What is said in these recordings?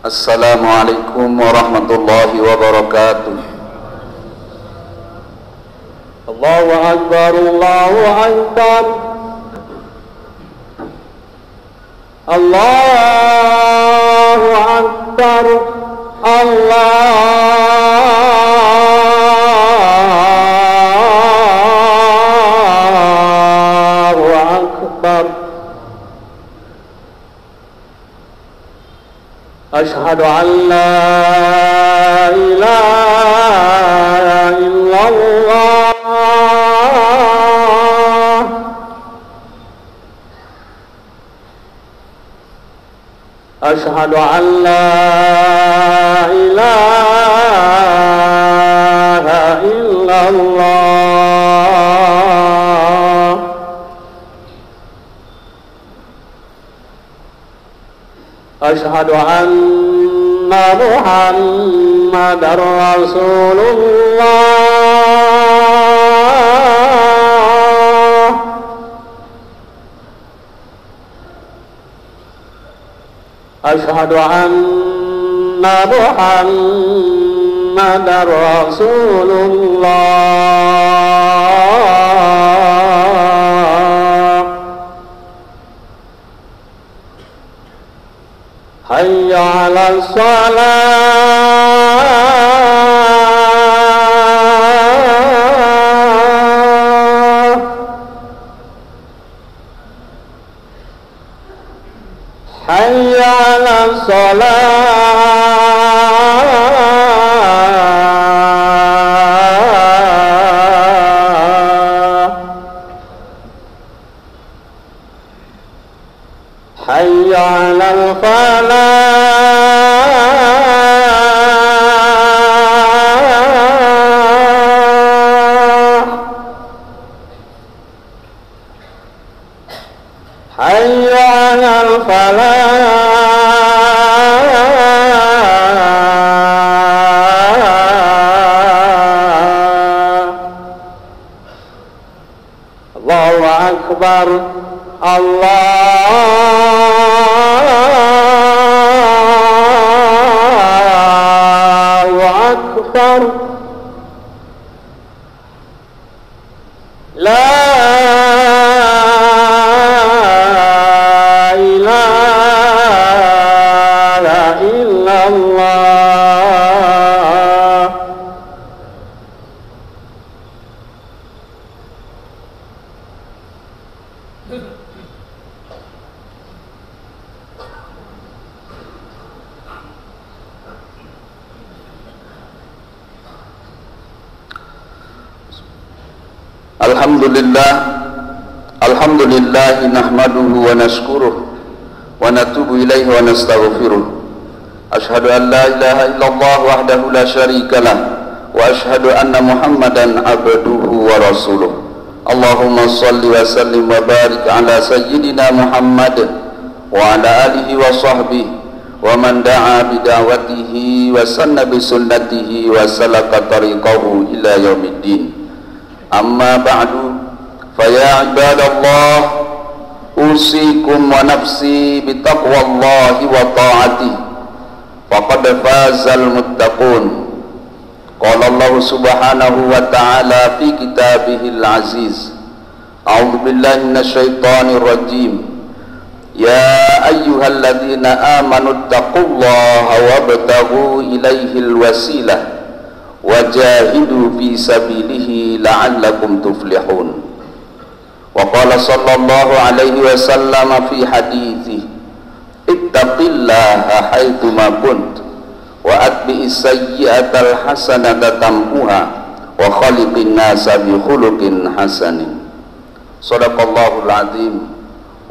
Assalamualaikum warahmatullahi wabarakatuh. Allahu Akbar, Allahu Akbar, Allahu Akbar, Allahu Akbar. Ashhadu an la ilaha illallah. Ashhadu an la ilaha illallah. Ashhadu anna Muhammadar Rasulullah. Ashhadu anna Muhammadar Rasulullah. Hayya 'alas shalah. Hayya 'alas shalah. Hayya 'alal falah. Hayya 'alal falah. Allahu Akbar, Allahu Akbar. La ilaha illallah. Alhamdulillah nahmaduhu wa nashkuruh wa natubu ilaihi wa nastaghfiruh. Ashhadu an la ilaha illallah wahdahu la syarikalah wa ashhadu anna Muhammadan abduhu wa rasuluh. Allahumma salli wa sallim wa barik ala sayyidina Muhammad wa ala alihi wa sahbihi wa man da'a bi da'watihi wa sanna bi sunnatihi wa salaka tariqahu ila yaumiddin. Amma ba'du, faya ibadallah, usikum wa nafsi bitaqwallahi wa ta'atihi, faqad fazal muttaqun. Qala Allah subhanahu wa ta'ala fi kitabihil aziz, a'udzu billahi minasyaitonir rajim, ya ayyuhalladzina amanu taqullaha wabtaghu ilaihil wasilah wajahidu fi sabilihi la'allakum tuflihun. Wa qala sallallahu alaihi wasallam fi hadithi, ittaqillaha haitsu ma kunt wa atbi'is sayyi'atal hasanata tamhuha wa khaliqin nasa bi khuluqin hasanin. Shadaqallahul azim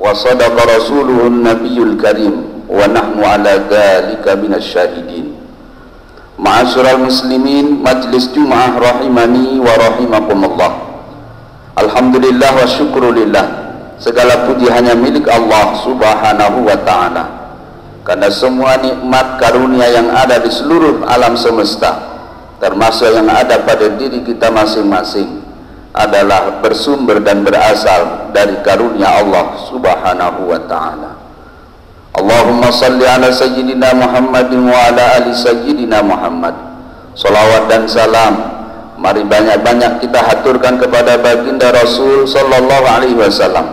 wa sadaqa rasuluhun nabiyul karim wa nahnu ala dzalika minasyahidin. Ma'asyiral muslimin, majlis Jumat rahimani wa rahimakumullah. Alhamdulillah wa syukrulillah, segala puji hanya milik Allah subhanahu wa ta'ala, karena semua nikmat karunia yang ada di seluruh alam semesta, termasuk yang ada pada diri kita masing-masing, adalah bersumber dan berasal dari karunia Allah subhanahu wa ta'ala. Allahumma salli ala sayyidina Muhammadin wa ala ali sayyidina Muhammad. Salawat dan salam mari banyak-banyak kita haturkan kepada baginda Rasul sallallahu alaihi wasallam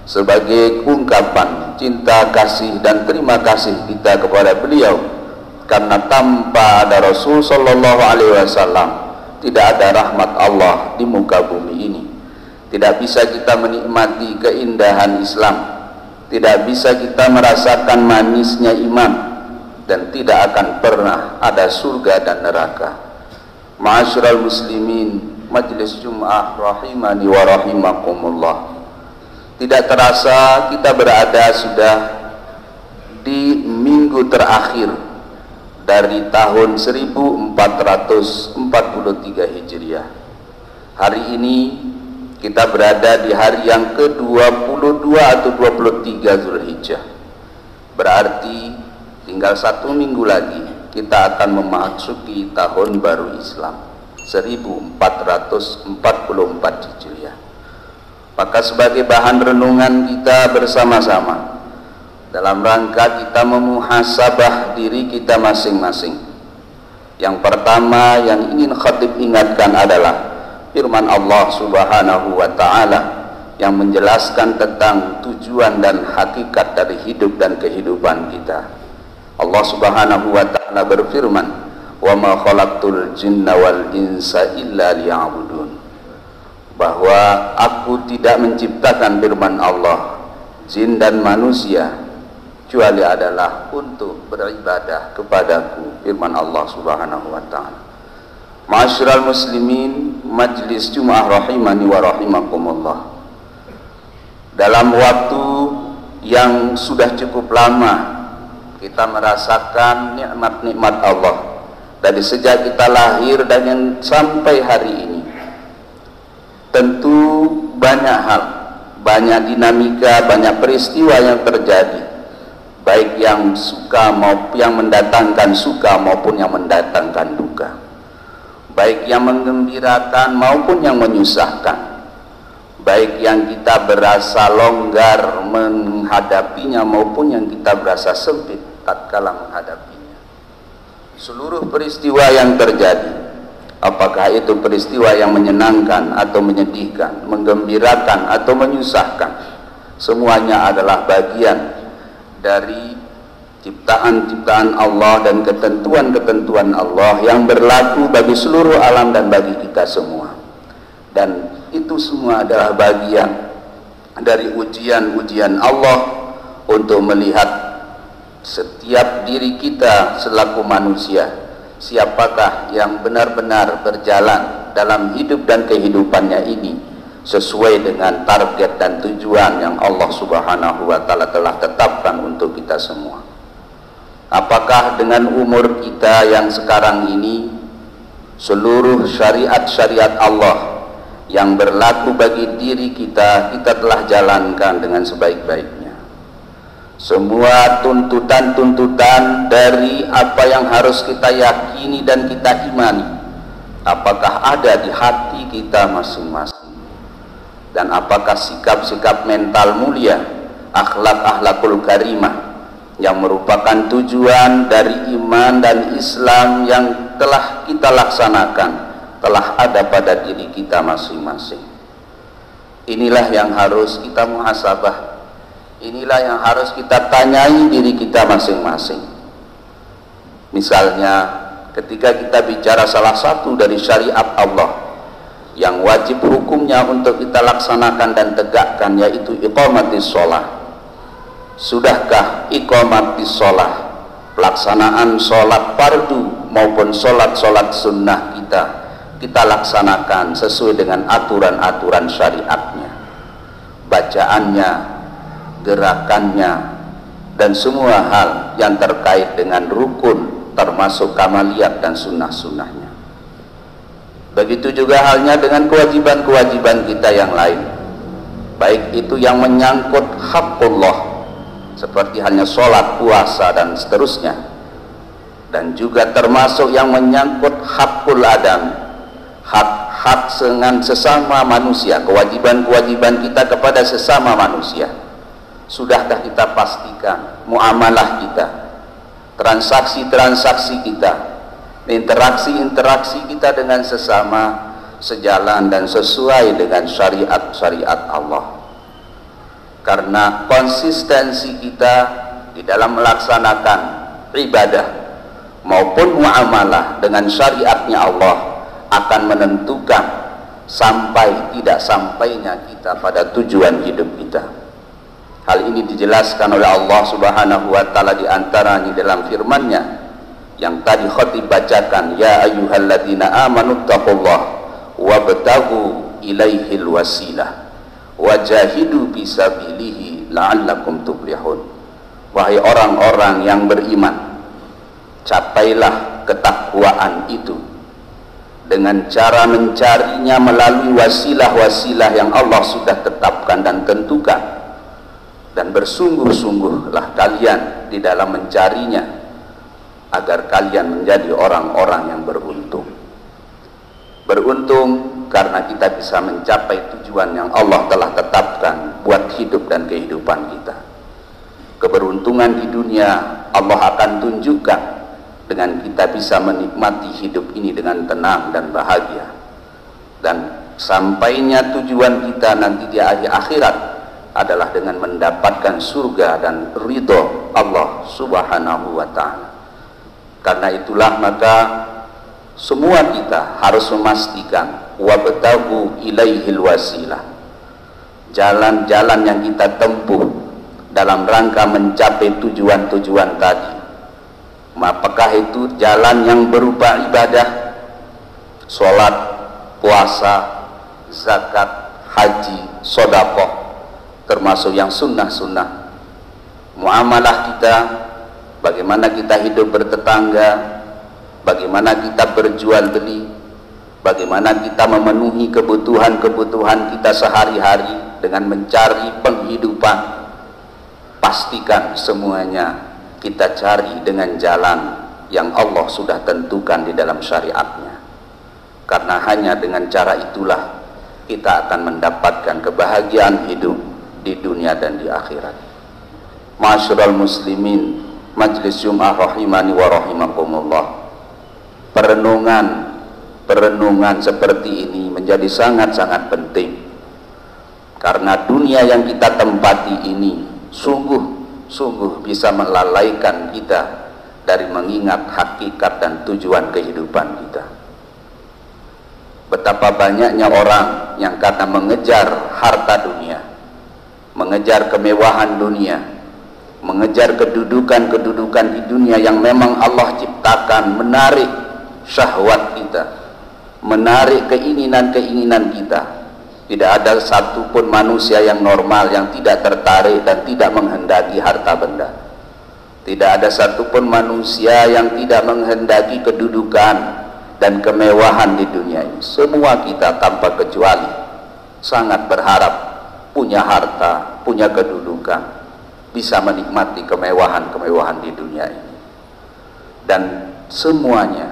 sebagai ungkapan cinta kasih dan terima kasih kita kepada beliau, karena tanpa ada Rasul sallallahu alaihi wasallam tidak ada rahmat Allah di muka bumi ini. Tidak bisa kita menikmati keindahan Islam, tidak bisa kita merasakan manisnya iman, dan tidak akan pernah ada surga dan neraka. Ma'asyiral muslimin, majelis Jum'ah rahimani wa rahimakumullah. Tidak terasa kita berada sudah di minggu terakhir dari tahun 1443 Hijriah. Hari ini kita berada di hari yang ke-22 atau 23 Zulhijjah. Berarti tinggal 1 minggu lagi kita akan memasuki tahun baru Islam 1444 Hijriah. Maka sebagai bahan renungan kita bersama-sama dalam rangka kita memuhasabah diri kita masing-masing, yang pertama yang ingin khatib ingatkan adalah firman Allah Subhanahu wa ta'ala yang menjelaskan tentang tujuan dan hakikat dari hidup dan kehidupan kita. Allah Subhanahu wa ta'ala berfirman, wa ma khalaqtul jinna wal insa illa liya'budun, bahwa aku tidak menciptakan, firman Allah, jin dan manusia kecuali adalah untuk beribadah kepadaku, firman Allah Subhanahu wa ta'ala. Ma'asyiral muslimin, majelis Jum'ah rahimani wa rahimakumullah. Dalam waktu yang sudah cukup lama kita merasakan nikmat-nikmat Allah dari sejak kita lahir dan sampai hari ini. Tentu banyak hal, banyak dinamika, banyak peristiwa yang terjadi, baik yang suka maupun yang mendatangkan suka maupun yang mendatangkan duka, baik yang menggembirakan maupun yang menyusahkan, baik yang kita berasa longgar menghadapinya maupun yang kita berasa sempit tatkala menghadapinya. Seluruh peristiwa yang terjadi, apakah itu peristiwa yang menyenangkan atau menyedihkan, menggembirakan atau menyusahkan, semuanya adalah bagian dari ciptaan-ciptaan Allah dan ketentuan-ketentuan Allah yang berlaku bagi seluruh alam dan bagi kita semua. Dan itu semua adalah bagian dari ujian-ujian Allah untuk melihat setiap diri kita selaku manusia, siapakah yang benar-benar berjalan dalam hidup dan kehidupannya ini sesuai dengan target dan tujuan yang Allah Subhanahu wa ta'ala telah tetapkan untuk kita semua. Apakah dengan umur kita yang sekarang ini seluruh syariat-syariat Allah yang berlaku bagi diri kita telah jalankan dengan sebaik-baiknya? Semua tuntutan-tuntutan dari apa yang harus kita yakini dan kita imani, apakah ada di hati kita masing-masing? Dan apakah sikap-sikap mental mulia, akhlak-akhlakul karimah yang merupakan tujuan dari iman dan Islam yang telah kita laksanakan telah ada pada diri kita masing-masing? Inilah yang harus kita muhasabah, inilah yang harus kita tanyai diri kita masing-masing. Misalnya ketika kita bicara salah satu dari syariat Allah yang wajib hukumnya untuk kita laksanakan dan tegakkan, yaitu iqamatis sholah. Sudahkah iqamatis sholah, pelaksanaan sholat fardu maupun sholat-sholat sunnah kita laksanakan sesuai dengan aturan-aturan syariatnya, bacaannya, gerakannya, dan semua hal yang terkait dengan rukun termasuk kamaliyat dan sunnah-sunnahnya. Begitu juga halnya dengan kewajiban-kewajiban kita yang lain, baik itu yang menyangkut haqqullah seperti halnya sholat, puasa, dan seterusnya, dan juga termasuk yang menyangkut haqqul adam, hak-hak dengan sesama manusia, kewajiban-kewajiban kita kepada sesama manusia. Sudahkah kita pastikan muamalah kita, transaksi-transaksi kita, interaksi-interaksi kita dengan sesama sejalan dan sesuai dengan syariat-syariat Allah? Karena konsistensi kita di dalam melaksanakan ibadah maupun muamalah dengan syariatnya Allah akan menentukan sampai tidak sampainya kita pada tujuan hidup kita. Hal ini dijelaskan oleh Allah Subhanahu wa taala di antaranya dalam firman-Nya yang tadi khatib bacakan, ya ayyuhalladzina amanu taqullaha wabtaghu ilaihil wasilah wajahidu fisabilihi la'allakum tuflihun. Wahai orang-orang yang beriman, capailah ketakwaan itu dengan cara mencarinya melalui wasilah-wasilah yang Allah sudah tetapkan dan tentukan, dan bersungguh-sungguhlah kalian di dalam mencarinya agar kalian menjadi orang-orang yang beruntung. Beruntung karena kita bisa mencapai tujuan yang Allah telah tetapkan buat hidup dan kehidupan kita. Keberuntungan di dunia Allah akan tunjukkan dengan kita bisa menikmati hidup ini dengan tenang dan bahagia, dan sampainya tujuan kita nanti di akhirat adalah dengan mendapatkan surga dan ridho Allah Subhanahu wa ta'ala. Karena itulah maka semua kita harus memastikan wabtaghu ilaihil wasilah, jalan-jalan yang kita tempuh dalam rangka mencapai tujuan-tujuan tadi. Apakah itu jalan yang berupa ibadah, sholat, puasa, zakat, haji, sedekah, termasuk yang sunnah-sunnah, muamalah kita, bagaimana kita hidup bertetangga, bagaimana kita berjual beli, bagaimana kita memenuhi kebutuhan-kebutuhan kita sehari-hari dengan mencari penghidupan. Pastikan semuanya kita cari dengan jalan yang Allah sudah tentukan di dalam syariatnya, karena hanya dengan cara itulah kita akan mendapatkan kebahagiaan hidup di dunia dan di akhirat. Ma'asyiral muslimin, Majelis Jumat rahimani wa rahimakumullah. Perenungan seperti ini menjadi sangat-sangat penting, karena dunia yang kita tempati ini sungguh bisa melalaikan kita dari mengingat hakikat dan tujuan kehidupan kita. Betapa banyaknya orang yang karena mengejar harta dunia, mengejar kemewahan dunia, mengejar kedudukan di dunia yang memang Allah ciptakan, menarik syahwat kita, menarik keinginan kita. Tidak ada satupun manusia yang normal yang tidak tertarik dan tidak menghendaki harta benda. Tidak ada satupun manusia yang tidak menghendaki kedudukan dan kemewahan di dunia ini. Semua kita tanpa kecuali sangat berharap punya harta, punya kedudukan, bisa menikmati kemewahan-kemewahan di dunia ini. Dan semuanya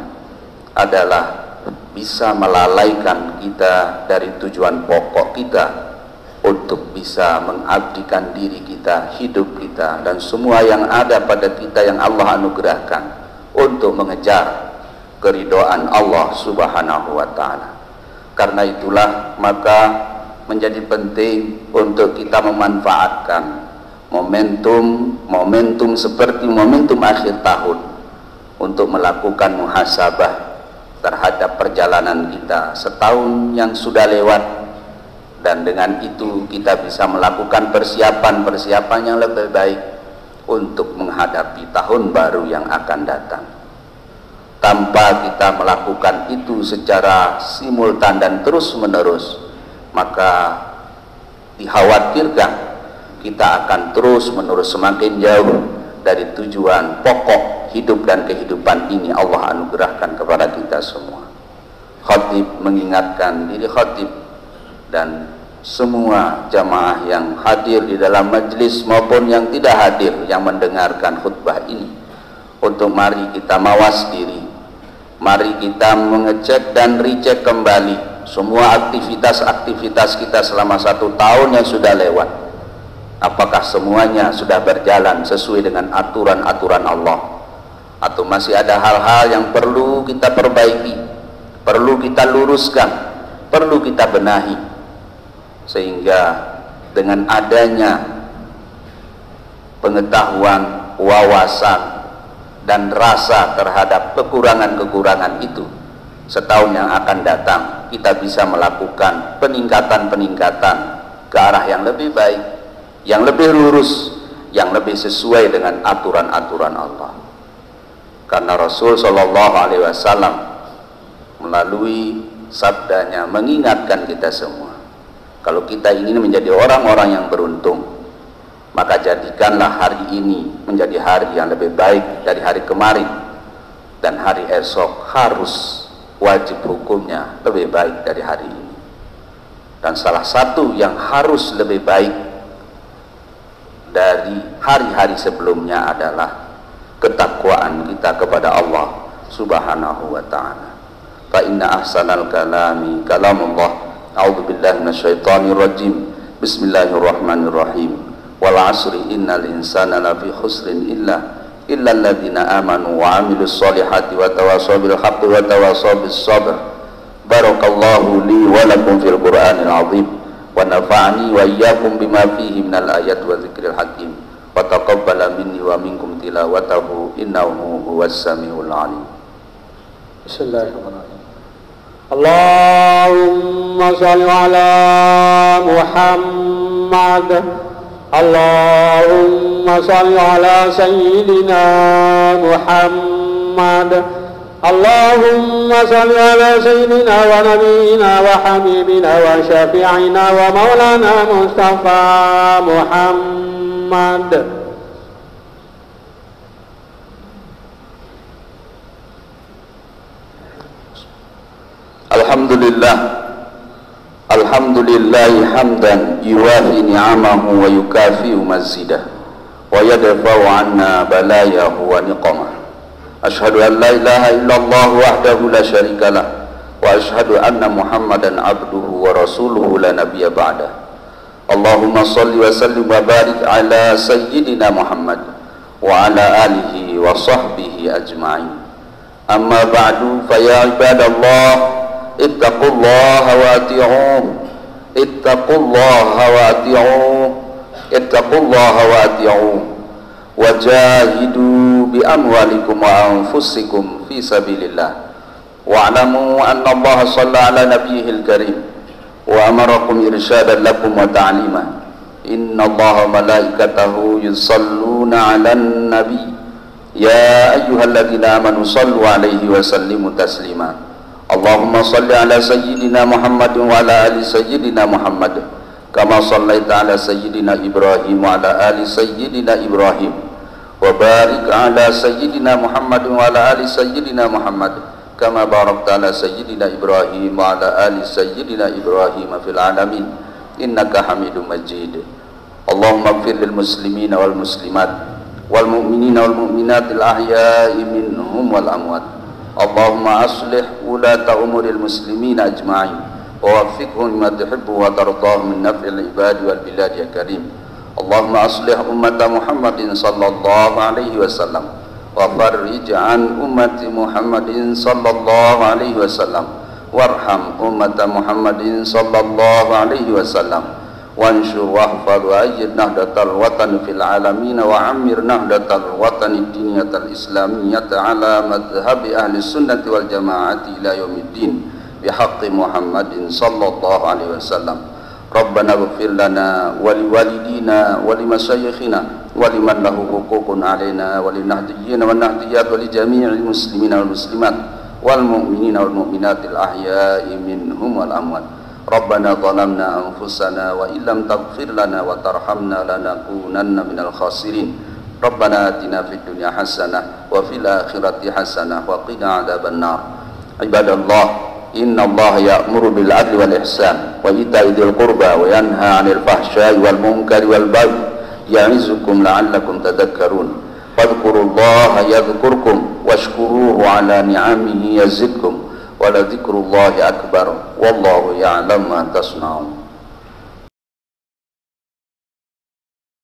adalah bisa melalaikan kita dari tujuan pokok kita untuk bisa mengabdikan diri kita, hidup kita, dan semua yang ada pada kita yang Allah anugerahkan untuk mengejar keridhaan Allah Subhanahu wa ta'ala. Karena itulah maka menjadi penting untuk kita memanfaatkan momentum seperti momentum akhir tahun untuk melakukan muhasabah terhadap perjalanan kita setahun yang sudah lewat, dan dengan itu kita bisa melakukan persiapan yang lebih baik untuk menghadapi tahun baru yang akan datang. Tanpa kita melakukan itu secara simultan dan terus menerus, maka dikhawatirkan kita akan terus menerus semakin jauh dari tujuan pokok hidup dan kehidupan ini Allah anugerahkan kepada kita semua. Khatib mengingatkan diri khatib dan semua jamaah yang hadir di dalam majelis maupun yang tidak hadir yang mendengarkan khutbah ini, untuk mari kita mawas diri, mari kita mengecek dan recheck kembali semua aktivitas-aktivitas kita selama 1 tahun yang sudah lewat. Apakah semuanya sudah berjalan sesuai dengan aturan-aturan Allah, atau masih ada hal-hal yang perlu kita perbaiki, perlu kita luruskan, perlu kita benahi, sehingga dengan adanya pengetahuan, wawasan, dan rasa terhadap kekurangan-kekurangan itu, setahun yang akan datang kita bisa melakukan peningkatan-peningkatan ke arah yang lebih baik, yang lebih lurus, yang lebih sesuai dengan aturan-aturan Allah. Karena Rasul Shallallahu Alaihi Wasallam melalui sabdanya mengingatkan kita semua, kalau kita ingin menjadi orang-orang yang beruntung, maka jadikanlah hari ini menjadi hari yang lebih baik dari hari kemarin, dan hari esok harus wajib hukumnya lebih baik dari hari ini. Dan salah satu yang harus lebih baik dari hari-hari sebelumnya adalah ketakwaan kita kepada Allah Subhanahu wa ta'ala. Fa inna ahsanal kalami kalamullah. A'udzu billahi minasyaitonir rajim. Bismillahirrahmanirrahim. Wal 'asri innal insana lafi khusrin illa alladzina amanu wa 'amilus solihati wa tawassaw bil haqqi wa tawassaw bis sabr. Barakallahu li wa lakum fil Qur'anil 'azim wa nafa'ani wa iyyakum bima fihi minal ayati wa dzikril hakim wa taqabbala minni wa minkum tilawatahu innahu huwas samiul 'alim. Bismillahirrahmanirrahim. Allahumma shalli ala Muhammad. Allahumma shalli ala sayyidina Muhammad. Allahumma shalli ala sayyidina wa nabiyyina wa habibina wa syafi'ina wa maulana Mustafa Muhammad. Alhamdulillah, alhamdulillahi hamdan yuwafi ni'amahu wa yukafi'u mazidah wa yadfa'u anna balayahu wa niqamah. Ashhadu an la ilaha illallah wahdahu la syarikalah wa ashhadu anna Muhammadan abduhu wa rasuluhu la nabiyya ba'dah. Allahumma salli wa sallim wa barik ala sayyidina Muhammad wa ala alihi wa sahbihi ajma'in. Amma ba'du, fa ya ibadallah ittaqullaha wa ati'uh, ittaqullaha wa ati'uh, ittaqullaha wa ati'uh, wajahidu bi amwalikum wa anfusikum fi sabilillah, wa'lamu anna Allah shalla ala nabiyyihil karim wa amarakum irsyadan lakum wa ta'lima. Inna Allah malaikatahu yusalluna 'alan nabi ya ayyuhalladzina amanu sallu 'alaihi wa sallimu taslima. Allahumma salli ala sayyidina Muhammad wa ala ali sayyidina Muhammad kama sallaita ala sayyidina Ibrahim wa ala ali sayyidina Ibrahim wa barik ala sayyidina Muhammad wa ala ali sayyidina Muhammad kama barakta ala sayyidina Ibrahim wa ala ali sayyidina Ibrahim fil alamin innaka Hamidum Majid. Allahumma ighfir lil muslimina wal muslimat wal mu'minina wal mu'minatil ahya'i minhum wal amwat. Allahumma aslih ulata umuril muslimin ajma'in wa waffiqhum lima tuhibbu wa tardahu min naf'il ibadi wal bilad ya karim. Allahumma aslih ummata Muhammadin sallallahu alaihi wasallam wa farrij an ummati Muhammadin sallallahu alaihi wasallam warham ummata Muhammadin sallallahu alaihi wasallam wanshur wahfad wa ayyid nahdatal watan fil alamin wa ammir nahdatal watan diniyatal islamiyata ala madhhabi ahli sunnati wal jamaati ila yaumiddin bihaqqi Muhammadin sallallahu alaihi wasallam. Rabbana ighfir lana wa liwalidina wa limasyayikhina wa liman lahu huququn alaina wa linahdiyina wan nahdiyat wa li jami'il muslimina wal muslimat wal mu'minina wal mu'minatil ahya'i minhum wal amwat. Rabbana zalamna anfusana wa illam taghfir lana wa tarhamna lanakunanna minal khasirin. Rabbana atina fid dunya hasanah wa fil akhirati hasanah wa qina adzaban nar. Ibadallah, inna Allah ya'muru bil adli wal ihsan wa ita'i dzil qurba wa yanha 'anil fahsya'i wal munkari wal baghi ya'izukum la'allakum tadhakkarun. Fadhkurullaha yadhkurkum washkuruhu 'ala ni'amihi yazidkum wa la dzikrullahi akbar wallahu ya'lamu ma tasna'un.